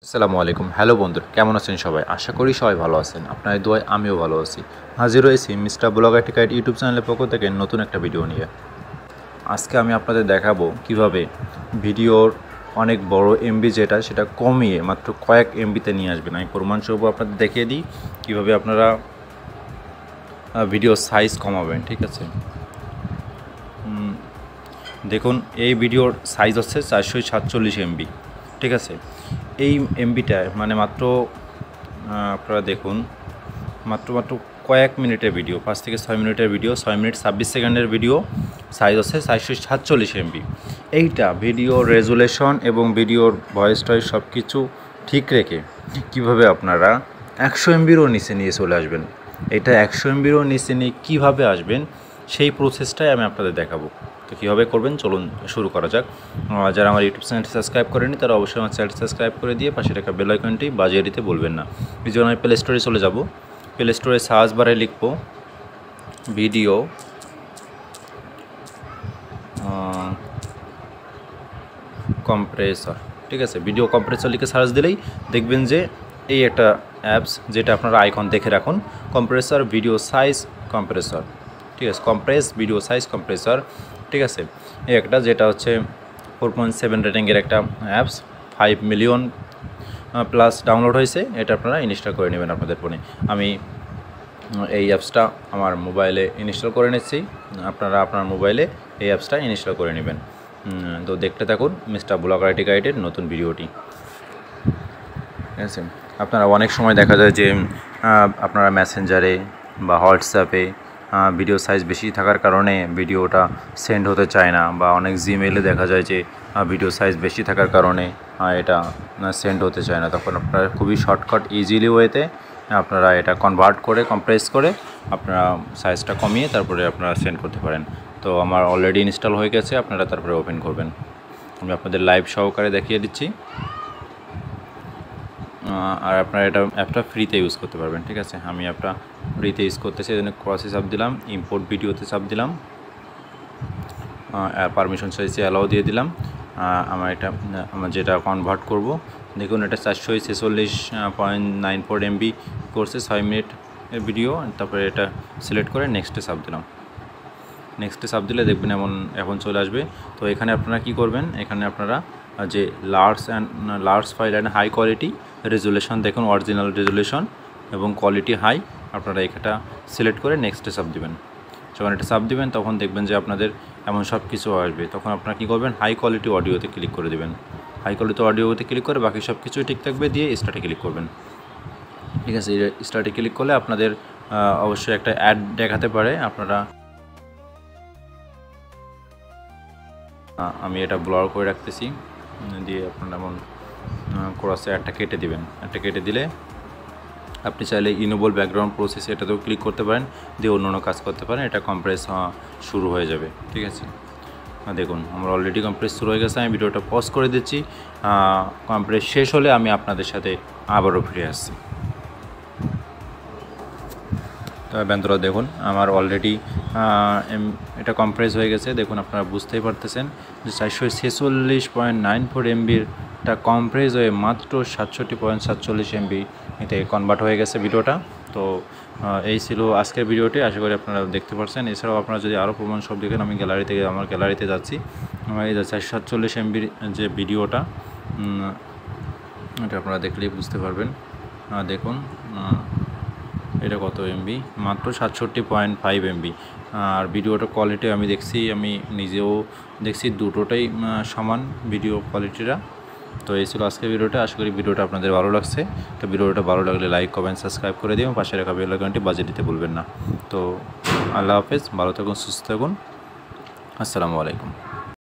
আসসালামু আলাইকুম। হ্যালো বন্ধুরা, কেমন আছেন সবাই? আশা করি সবাই ভালো আছেন। আপনাদের দোয়ায় আমিও ভালো আছি। হাজির হয়েছি মিস্টার ব্লগার টিকাইট ইউটিউব চ্যানেলের পক্ষ থেকে নতুন একটা ভিডিও নিয়ে। আজকে আমি আপনাদের দেখাবো কিভাবে ভিডিওর অনেক বড় এমবি যেটা সেটা কমিয়ে মাত্র কয়েক এমবিতে নিয়ে আসবেন। আমি প্রমাণস্বরূপ আপনাদের দেখিয়ে দিই কীভাবে আপনারা ভিডিওর সাইজ কমাবেন। ঠিক আছে, দেখুন এই ভিডিওর সাইজ হচ্ছে 447 এমবি। ঠিক আছে, এই এমবিটা মানে মাত্র আপনারা দেখুন মাত্র কয়েক মিনিটের ভিডিও, 5 থেকে 6 মিনিটের ভিডিও, 6 মিনিট 26 সেকেন্ডের ভিডিও, সাইজ হচ্ছে 447 এমবি। এইটা ভিডিও রেজুলেশন এবং ভিডিওর ভয়েস টয়েস সব কিছু ঠিক রেখে কীভাবে আপনারা 100 এমবিরও নিচে নিয়ে চলে আসবেন। এটা 100 এমবিরও নিচে নিয়ে কীভাবে আসবেন সেই প্রসেসটাই আমি আপনাদের দেখাবো। তো কীভাবে করবেন চলুন শুরু করা যাক। যারা আমার ইউটিউব চ্যানেলটি সাবস্ক্রাইব করেনি তারা অবশ্যই আমার চ্যানেলটি সাবস্ক্রাইব করে দিয়ে পাশে থাকা বেল আইকনটি বাজিয়ে দিতে বলবেন না। এই জন্য আমি প্লে স্টোরে চলে যাব। প্লে স্টোরে সার্চ বারে লিখব ভিডিও কম্প্রেসর। ঠিক আছে, ভিডিও কম্প্রেসর লিখে সার্চ দিলেই দেখবেন যে এই একটা অ্যাপস যেটা আপনারা আইকন দেখে রাখুন, কম্প্রেসর ভিডিও সাইজ কম্প্রেসর। ঠিক আছে, কম্প্রেস ভিডিও সাইজ কম্প্রেসর। ঠিক আছে, এই একটা যেটা হচ্ছে 4.7 রেটিংয়ের একটা অ্যাপস, 5 মিলিয়ন প্লাস ডাউনলোড হয়েছে। এটা আপনারা ইনস্টল করে নেবেন আপনাদের ফোনে। আমি এই অ্যাপসটা আমার মোবাইলে ইনস্টল করে নিচ্ছি, আপনারা আপনার মোবাইলে এই অ্যাপসটা ইনস্টল করে নেবেন। তো দেখতে থাকুন মিস্টার ব্লগার টিকাইটের নতুন ভিডিওটি। ঠিক আছে, আপনারা অনেক সময় দেখা যায় যে আপনারা মেসেঞ্জারে বা হোয়াটসঅ্যাপে ভিডিও সাইজ বেশি থাকার কারণে ভিডিওটা সেন্ড হতে চায় না, বা অনেক জিমেইলে দেখা যায় যে ভিডিও সাইজ বেশি থাকার কারণে এটা সেন্ড হতে চায় না। তখন আপনারা খুবই শর্টকাট ইজিলি ওয়েতে আপনারা এটা কনভার্ট করে কম্প্রেস করে আপনারা সাইজটা কমিয়ে তারপরে আপনারা সেন্ড করতে পারেন। তো আমার অলরেডি ইনস্টল হয়ে গেছে, আপনারা তারপরে ওপেন করবেন। আমি আপনাদের লাইভ সহকারে দেখিয়ে দিচ্ছি। আর আপনারা এটা অ্যাপটা ফ্রিতে ইউজ করতে পারবেন। ঠিক আছে, আমি অ্যাপটা ফ্রিতে ইউজ করতেছি, এই জন্য ক্রসে চাপ দিলাম, ইম্পোর্ট ভিডিওতে চাপ দিলাম, পারমিশন চাইছে অ্যালাউ দিয়ে দিলাম। আমার যেটা কনভার্ট করব, দেখুন এটা 446.94 এমবি করছে, 6 মিনিট ভিডিও। তারপরে এটা সিলেক্ট করে নেক্সটে চাপ দিলাম। নেক্সটে চাপ দিলে দেখবেন এখন চলে আসবে। তো এখানে আপনারা কি করবেন, এখানে আপনারা যে large file and high quality resolution, দেখুন অরিজিনাল রেজুলেশন এবং কোয়ালিটি হাই, আপনারা এটা সিলেক্ট করে নেক্সটে চাপ দিবেন। যখন এটা চাপ দিবেন তখন দেখবেন যে আপনাদের এমন সব কিছু আসবে। তখন আপনারা কী করবেন, হাই কোয়ালিটি অডিওতে ক্লিক করে দেবেন। হাই কোয়ালিটি অডিওতে ক্লিক করে বাকি সব কিছুই ঠিক থাকবে, দিয়ে স্টার্টে ক্লিক করবেন। ঠিক আছে, স্টার্টে ক্লিক করলে আপনাদের অবশ্যই একটা অ্যাড দেখাতে পারে। আমি এটা ব্লার করে রাখতেছি, দিয়ে আপনারা এমন ক্রসে একটা কেটে দিবেন। একটা কেটে দিলে আপনি চাইলে ইনেবল ব্যাকগ্রাউন্ড প্রসেস এটাতেও ক্লিক করতে পারেন, দিয়ে অন্য কাজ করতে পারেন। এটা কম্প্রেস শুরু হয়ে যাবে। ঠিক আছে, দেখুন আমার অলরেডি কম্প্রেস শুরু হয়ে গেছে। আমি ভিডিওটা পজ করে দিচ্ছি। কম্প্রেস শেষ হলে আমি আপনাদের সাথে আবারও ফিরে আসছি। তবে বন্ধুরা দেখুন আমার অলরেডি এটা কম্প্রেস হয়ে গেছে। দেখুন আপনারা বুঝতেই পারতেছেন যে 446.94 এমবিটা কম্প্রেস হয়ে মাত্র 67.47 এমবি এতে কনভার্ট হয়ে গেছে ভিডিওটা। তো এই ছিল আজকের ভিডিওটি, আশা করি আপনারা দেখতে পাচ্ছেন। এছাড়াও আপনারা যদি আরও প্রমাণ সব দেখেন, আমি আমার গ্যালারিতে যাচ্ছি। এই যে 447 এমবির যে ভিডিওটা, এটা আপনারা দেখলেই বুঝতে পারবেন। দেখুন এটা কত এমবি, মাত্র 67.5 এমবি। আর ভিডিওটার কোয়ালিটি আমি নিজেও দেখছি দুটোটাই সমান ভিডিও কোয়ালিটিটা। তো এই ছিল আজকের ভিডিওটা, আশা করি ভিডিওটা আপনাদের ভালো লাগছে। তো ভিডিওটা ভালো লাগলে লাইক কমেন্ট সাবস্ক্রাইব করে দিন, পাশে রাখা বেল আইকনটি বাজিয়ে দিতে ভুলবেন না। তো আল্লাহ হাফেজ, ভালো থাকুন, সুস্থ থাকুন, আসসালামু আলাইকুম।